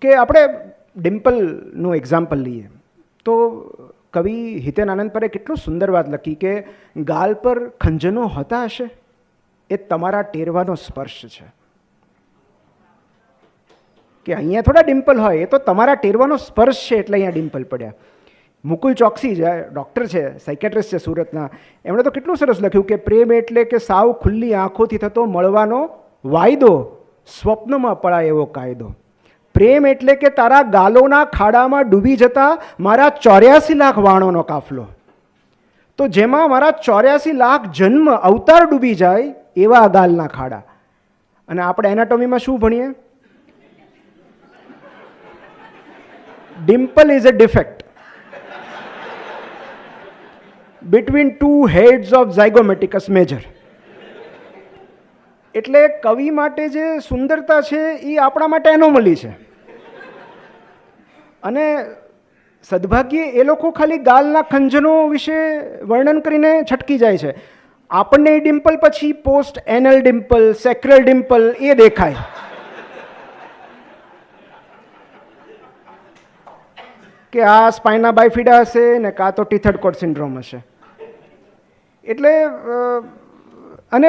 કે આપણે ડિમ્પલનું એક્ઝામ્પલ લઈએ તો કવિ હિતેન આનંદપરે કેટલું સુંદર વાત લખી કે ગાલ પર ખંજનો હતા હશે એ તમારા ટેરવાનો સ્પર્શ છે. કે અહીંયા થોડા ડિમ્પલ હોય, એ તો તમારા ટેરવાનો સ્પર્શ છે એટલે અહીંયા ડિમ્પલ પડ્યા. મુકુલ ચોકસી જે ડૉક્ટર છે, સાયકેટ્રિસ્ટ છે સુરતના, એમણે તો કેટલું સરસ લખ્યું કે પ્રેમ એટલે કે સાવ ખુલ્લી આંખોથી થતો મળવાનો વાયદો, સ્વપ્નમાં પડાય એવો કાયદો. પ્રેમ એટલે કે તારા ગાલોના ખાડામાં ડૂબી જતા મારા 84 લાખ વાણોનો કાફલો. તો જેમાં મારા 84 લાખ જન્મ અવતાર ડૂબી જાય એવા ગાલના ખાડા. અને આપણે એનાટોમીમાં શું ભણીએ? Dimple is a defect between two heads of zygomaticus major. એટલે કવિ માટે જે સુંદરતા છે એ આપણા માટે એનોમલી છે. અને સદભાગ્યે એ લોકો ખાલી ગાલના ખંજનો વિશે વર્ણન કરીને છટકી જાય છે. આપણને એ ડિમ્પલ પછી પોસ્ટ એનલ ડિમ્પલ, સેક્રલ ડિમ્પલ એ દેખાય. કે આ સ્પાઇના બાયફિડા હશે ને કાં તો ટીથર્ડ કોટ સિન્ડ્રોમ હશે. એટલે અને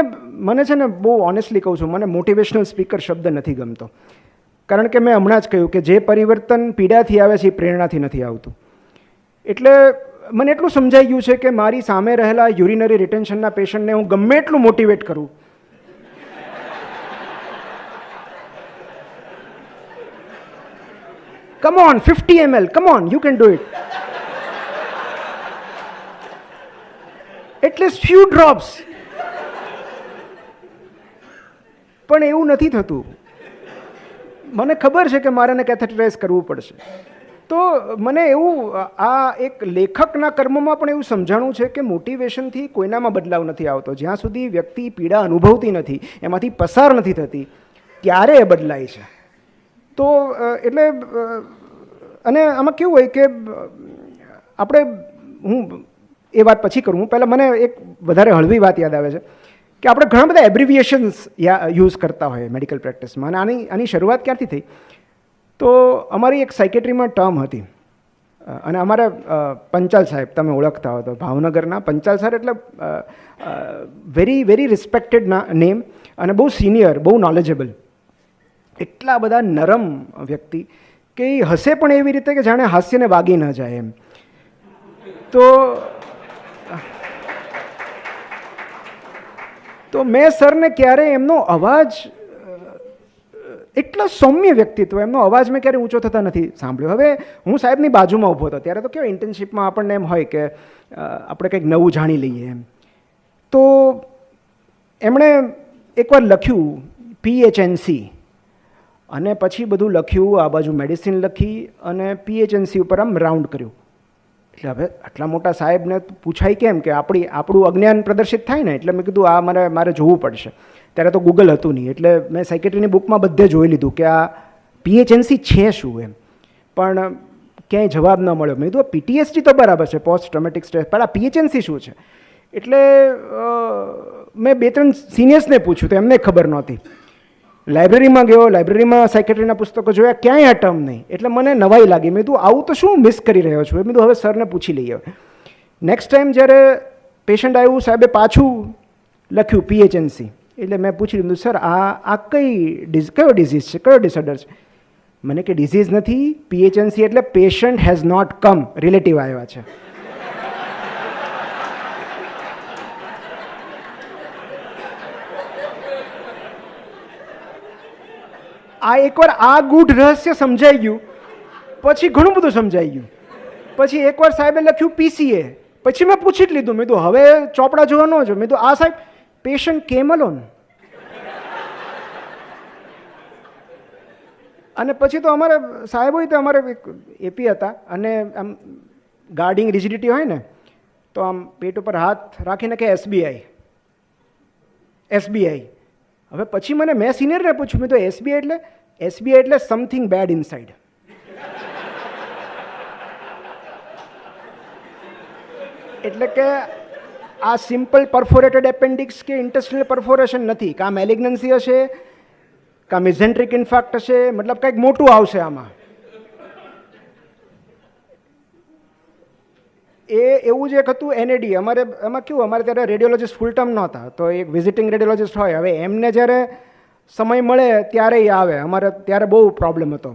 મને છે ને બહુ ઓનેસ્ટલી કહું છું, મને મોટિવેશનલ સ્પીકર શબ્દ નથી ગમતો. કારણ કે મેં હમણાં જ કહ્યું કે જે પરિવર્તન પીડાથી આવે છે એ પ્રેરણાથી નથી આવતું. એટલે મને એટલું સમજાઈ ગયું છે કે મારી સામે રહેલા યુરિનરી રિટેન્શનના પેશન્ટને હું ગમે એટલું મોટિવેટ કરું, come on 50 ml, come on, you can do it, at least few drops. પણ એવું નથી થતું. મને ખબર છે કે મારે એને કેથેટરાઇઝ કરવું પડશે. તો મને એવું આ એક લેખકના કર્મમાં પણ એવું સમજાણું છે કે મોટિવેશનથી કોઈનામાં બદલાવ નથી આવતો. જ્યાં સુધી વ્યક્તિ પીડા અનુભવતી નથી, એમાંથી પસાર નથી થતી, ત્યારે એ બદલાય છે. તો એટલે અને આમાં કેવું હોય કે આપણે, હું એ વાત પછી કરું, હું પહેલાં મને એક વધારે હળવી વાત યાદ આવે છે કે આપણે ઘણા બધા એબ્રિવિએશન્સ યુઝ કરતા હોઈએ મેડિકલ પ્રેક્ટિસમાં. અને આની શરૂઆત ક્યારથી થઈ? તો અમારી એક સાયકેટ્રીમાં ટર્મ હતી અને અમારા પંચાલ સાહેબ, તમે ઓળખતા હો તો, ભાવનગરના પંચાલ સર એટલે વેરી વેરી રિસ્પેક્ટેડ નેમ અને બહુ સિનિયર, બહુ નોલેજેબલ. એટલા બધા નરમ વ્યક્તિ કે એ હસે પણ એવી રીતે કે જાણે હાસ્યને વાગી ન જાય એમ. તો મેં સરને ક્યારેય એમનો અવાજ, એટલો સૌમ્ય વ્યક્તિત્વ, એમનો અવાજ મેં ક્યારેય ઊંચો થતા નથી સાંભળ્યો. હવે હું સાહેબની બાજુમાં ઊભો હતો ત્યારે તો કેવો ઇન્ટર્નશીપમાં આપણને એમ હોય કે આપણે કંઈક નવું જાણી લઈએ એમ. તો એમણે એકવાર લખ્યું PHNC અને પછી બધું લખ્યું, આ બાજુ મેડિસિન લખી અને PHNC ઉપર આમ રાઉન્ડ કર્યું. એટલે હવે આટલા મોટા સાહેબને પૂછાય કેમ કે આપણું અજ્ઞાન પ્રદર્શિત થાય ને. એટલે મેં કીધું આ મારે જોવું પડશે. ત્યારે તો ગૂગલ હતું નહીં, એટલે મેં સાયકેટ્રીની બુકમાં બધે જોઈ લીધું કે આ PHNC છે શું એમ. પણ ક્યાંય જવાબ ન મળ્યો. મેં કીધું PTSD તો બરાબર છે, પોસ્ટ ટ્રોમેટિક સ્ટ્રેસ, પણ આ PHNC શું છે? એટલે મેં 2-3 સિનિયર્સને પૂછ્યું તો એમને ખબર નહોતી. લાઇબ્રેરીમાં ગયો, લાઇબ્રેરીમાં સાયકેટ્રીના પુસ્તકો જોયા, ક્યાંય આ ટર્મ નહીં. એટલે મને નવાઈ લાગી. મેં કીધું આવું તો શું મિસ કરી રહ્યો છું. મેં કીધું હવે સરને પૂછી લઈએ. નેક્સ્ટ ટાઈમ જ્યારે પેશન્ટ આવ્યું, સાહેબે પાછું લખ્યું PHNC. એટલે મેં પૂછી લીધું, સર આ કયો ડિઝીઝ છે, કયો ડિસઓર્ડર છે? મને કે ડિઝીઝ નથી, PHNC એટલે patient has not come, relative આવ્યા છે. આ એકવાર આ ગૂઢ રહસ્ય સમજાઈ ગયું પછી ઘણું બધું સમજાઈ ગયું. પછી એકવાર સાહેબે લખ્યું PCA, પછી મેં પૂછી જ લીધું. મેં કીધું હવે ચોપડા જોવા ન જો. મેં કીધું આ સાહેબ પેશન્ટ કેમ અલોન. અને પછી તો અમારે સાહેબ હોય તો અમારે એક એપી હતા અને આમ ગાર્ડિંગ રિજિડિટી હોય ને, તો આમ પેટ ઉપર હાથ રાખીને કે SBI. હવે પછી મેં સિનિયરને પૂછ્યું, મેં તો SBI એટલે સમથિંગ બેડ ઇનસાઇડ. એટલે કે આ સિમ્પલ પરફોરેટેડ એપેન્ડિક્સ કે ઇન્ટેસ્ટિનલ પરફોરેશન નથી, કાં મેલિગ્નન્સી હશે, કાં મિઝેન્ટ્રિક ઇન્ફાક્ટ હશે, મતલબ કંઈક મોટું આવશે આમાં. એ એવું જ એક હતું એનએડી. અમારે એમાં કેવું, અમારે ત્યારે રેડિયોલોજીસ્ટ ફૂલ ટાઈમ નહોતા, તો એક વિઝિટિંગ રેડિયોલોજીસ્ટ હોય. હવે એમને જ્યારે સમય મળે ત્યારે એ આવે. અમારે ત્યારે બહુ પ્રોબ્લેમ હતો,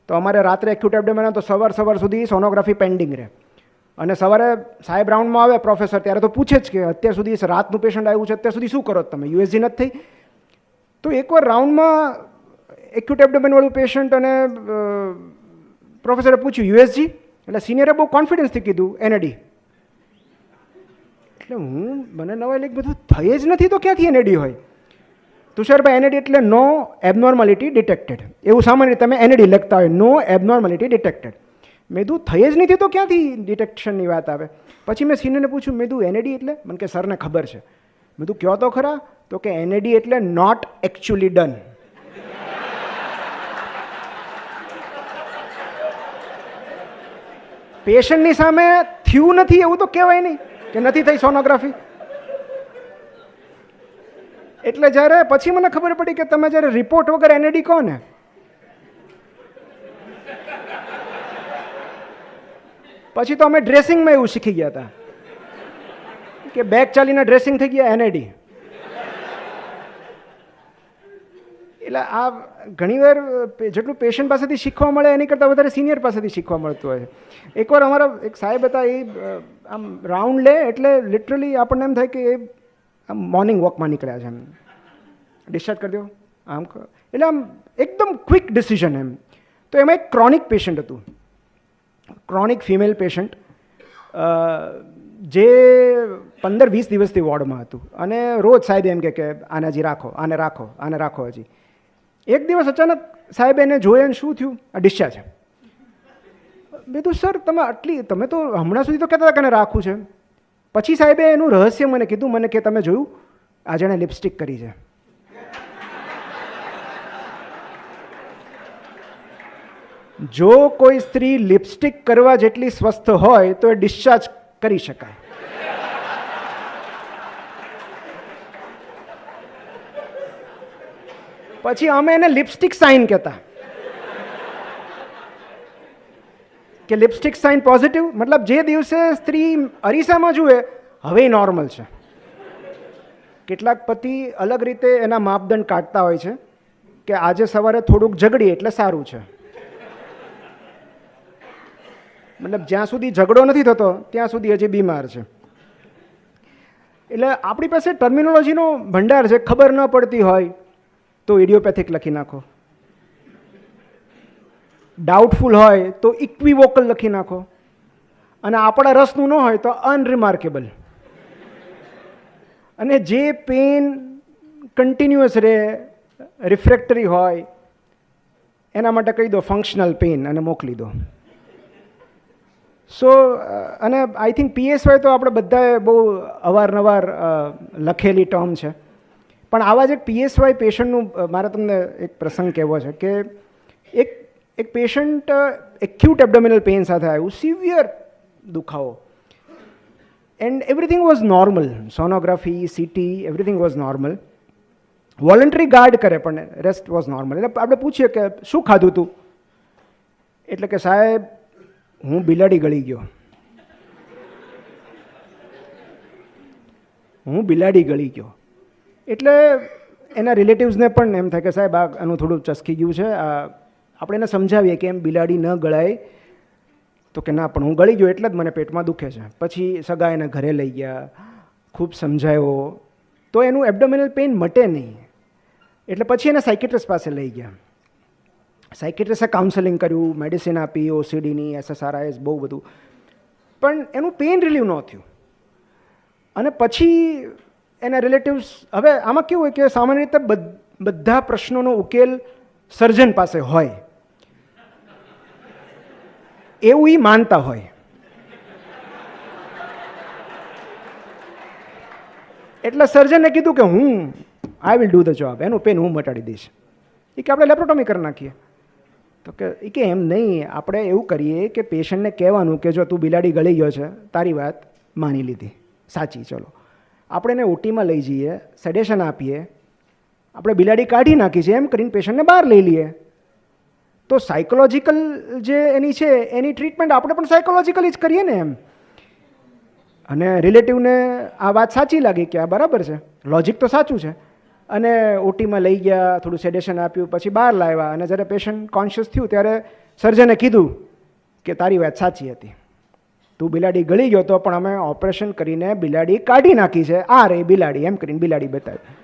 તો અમારે રાત્રે એક્યુટ એબ્ડોમેન તો સવાર સુધી સોનોગ્રાફી પેન્ડિંગ રહે. અને સવારે સાહેબ રાઉન્ડમાં આવે પ્રોફેસર, ત્યારે તો પૂછે જ કે અત્યાર સુધી રાતનું પેશન્ટ આવ્યું છે, અત્યાર સુધી શું કરો તમે, યુએસજી નથી થઈ? તો એકવાર રાઉન્ડમાં એક્યુટ એબ્ડોમેનવાળું પેશન્ટ અને પ્રોફેસરે પૂછ્યું યુએસજી, એટલે સિનિયરે બહુ કોન્ફિડન્સથી કીધું એનએડી. એટલે મને નવાઈ લાગી, બધું થઈ જ નથી તો ક્યાંથી એનએડી હોય? તુષારભાઈ, એનએડી એટલે નો એબનોર્માલિટી ડિટેક્ટેડ. એવું સામાન્ય રીતે તમે એનએડી લખતા હોય, નો એબનોર્માલિટી ડિટેક્ટેડ. મેં કીધું થઈ જ નથી તો ક્યાંથી ડિટેક્શનની વાત આવે? પછી મેં સિનિયરને પૂછ્યું, મેં કીધું એનએડી એટલે? મને કે સરને ખબર છે. મેં કીધું કહો તો ખરા. તો કે એનએડી એટલે નોટ એકચ્યુઅલી ડન. પેશન્ટની સામે થયું નથી એવું તો કહેવાય નહીં કે નથી થઈ સોનોગ્રાફી. એટલે જ્યારે પછી મને ખબર પડી કે તમે જ્યારે રિપોર્ટ વગર એનએડી કહો ને, પછી તો અમે ડ્રેસિંગમાં એવું શીખી ગયા હતા કે બેગ ચાલીને ડ્રેસિંગ થઈ ગયા એનએડી. એટલે આ ઘણીવાર જેટલું પેશન્ટ પાસેથી શીખવા મળે એની કરતાં વધારે સિનિયર પાસેથી શીખવા મળતું હોય છે. એકવાર અમારા એક સાહેબ હતા, એ આમ રાઉન્ડ લે એટલે લિટરલી આપણને એમ થાય કે એ આમ મોર્નિંગ વોકમાં નીકળ્યા છે, એમ ડિસ્ચાર્જ કરી દો આમ. એટલે આમ એકદમ ક્વિક ડિસિઝન એમ. તો એમાં એક ક્રોનિક પેશન્ટ હતું, ક્રોનિક ફિમેલ પેશન્ટ, જે 15-20 દિવસથી વોર્ડમાં હતું. અને રોજ સાહેબ એમ કે આને હજી રાખો, આને રાખો, આને રાખો હજી. એક દિવસ અચાનક સાહેબ એને જોયે ને શું થયું, આ ડિસ્ચાર્જ. મેં કીધું સર તમે તો હમણાં સુધી તો કહેતા હતા કે રાખવું છે. પછી સાહેબે એનું રહસ્ય મને કીધું. મને કે તમે જોયું આજે એણે લિપસ્ટિક કરી છે. જો કોઈ સ્ત્રી લિપસ્ટિક કરવા જેટલી સ્વસ્થ હોય તો એ ડિસ્ચાર્જ કરી શકાય. પછી અમે એને લિપસ્ટિક સાઇન કહેતા કે લિપસ્ટિક સાઇન પોઝિટિવ, મતલબ જે દિવસે સ્ત્રી અરીસામાં જુએ હવે નોર્મલ છે. કેટલાક પતિ અલગ રીતે એના માપદંડ કાઢતા હોય છે કે આજે સવારે થોડુંક ઝઘડી એટલે સારું છે. મતલબ જ્યાં સુધી ઝઘડો નથી થતો ત્યાં સુધી હજી બીમાર છે. એટલે આપણી પાસે ટર્મિનોલોજીનો ભંડાર છે. ખબર ન પડતી હોય તો ઇડિયોપેથિક લખી નાખો, ડાઉટફુલ હોય તો ઇક્વિવોકલ લખી નાખો, અને આપણા રસનું ન હોય તો અનરિમાર્કેબલ. અને જે પેન કન્ટિન્યુઅસ રહે, રિફ્રેક્ટરી હોય, એના માટે કહી દો ફંક્શનલ પેન અને મોકલી દો. સો અને આઈ થિંક પીએસવાય તો આપણે બધાએ બહુ અવારનવાર લખેલી ટર્મ છે. પણ આવા જ એક પીએસવાય પેશન્ટનું મારે તમને એક પ્રસંગ કહેવો છે કે એક પેશન્ટ એક્યુટ એબ્ડોમિનલ પેઇન સાથે આવ્યું, સિવિયર દુખાવો, and everything was normal. Sonography, CT, everything was normal. Voluntary guard કરે પણ રેસ્ટ વોઝ નોર્મલ. એટલે આપણે પૂછીએ કે શું ખાધું તું? એટલે કે સાહેબ હું બિલાડી ગળી ગયો. હું બિલાડી ગળી ગયો. એટલે એના રિલેટિવ્સને પણ એમ થાય કે સાહેબ આનું થોડું ચસકી ગયું છે, આપણે એને સમજાવીએ કે એમ બિલાડી ન ગળાય. તો કે ના પણ હું ગળી ગયો એટલે જ મને પેટમાં દુખે છે. પછી સગા એને ઘરે લઈ ગયા, ખૂબ સમજાયો તો એનું એબ્ડોમિનલ પેઇન મટે નહીં. એટલે પછી એને સાયકેટ્રિસ્ટ પાસે લઈ ગયા. સાયકેટ્રિસ્ટે કાઉન્સેલિંગ કર્યું, મેડિસિન આપી, ઓસીડીની, એસએસઆરઆઈએસ, બહુ બધું, પણ એનું પેઇન રિલીવ ન થયું. અને પછી એના રિલેટિવ્સ, હવે આમાં કેવું હોય કે સામાન્ય રીતે બધા પ્રશ્નોનો ઉકેલ સર્જન પાસે હોય એવું એ માનતા હોય. એટલે સર્જને કીધું કે I will do the job, એનું પેન હું મટાડી દઈશ. એ કે આપણે લેપ્રોટોમી કરી નાખીએ. તો કે એમ નહીં, આપણે એવું કરીએ કે પેશન્ટને કહેવાનું કે જો તું બિલાડી ગળી ગયો છે, તારી વાત માની લીધી, સાચી, ચલો આપણે એને ઓટીમાં લઈ જઈએ, સેડેશન આપીએ, આપણે બિલાડી કાઢી નાખી છે એમ કરીને પેશન્ટને બહાર લઈ લઈએ. તો સાયકોલોજીકલ જે એની છે એની ટ્રીટમેન્ટ આપણે પણ સાયકોલોજીકલી જ કરીએ ને એમ. અને રિલેટિવને આ વાત સાચી લાગી કે આ બરાબર છે, લોજિક તો સાચું છે. અને ઓટીમાં લઈ ગયા, થોડું સેડેશન આપ્યું, પછી બહાર લાવ્યા. અને જ્યારે પેશન્ટ કોન્શિયસ થયું ત્યારે સર્જને કીધું કે તારી વાત સાચી હતી, તું બિલાડી ગળી ગયો તો પણ અમે ઓપરેશન કરીને બિલાડી કાઢી નાખી છે, આ રે બિલાડી, એમ કરીને બિલાડી બતાવી.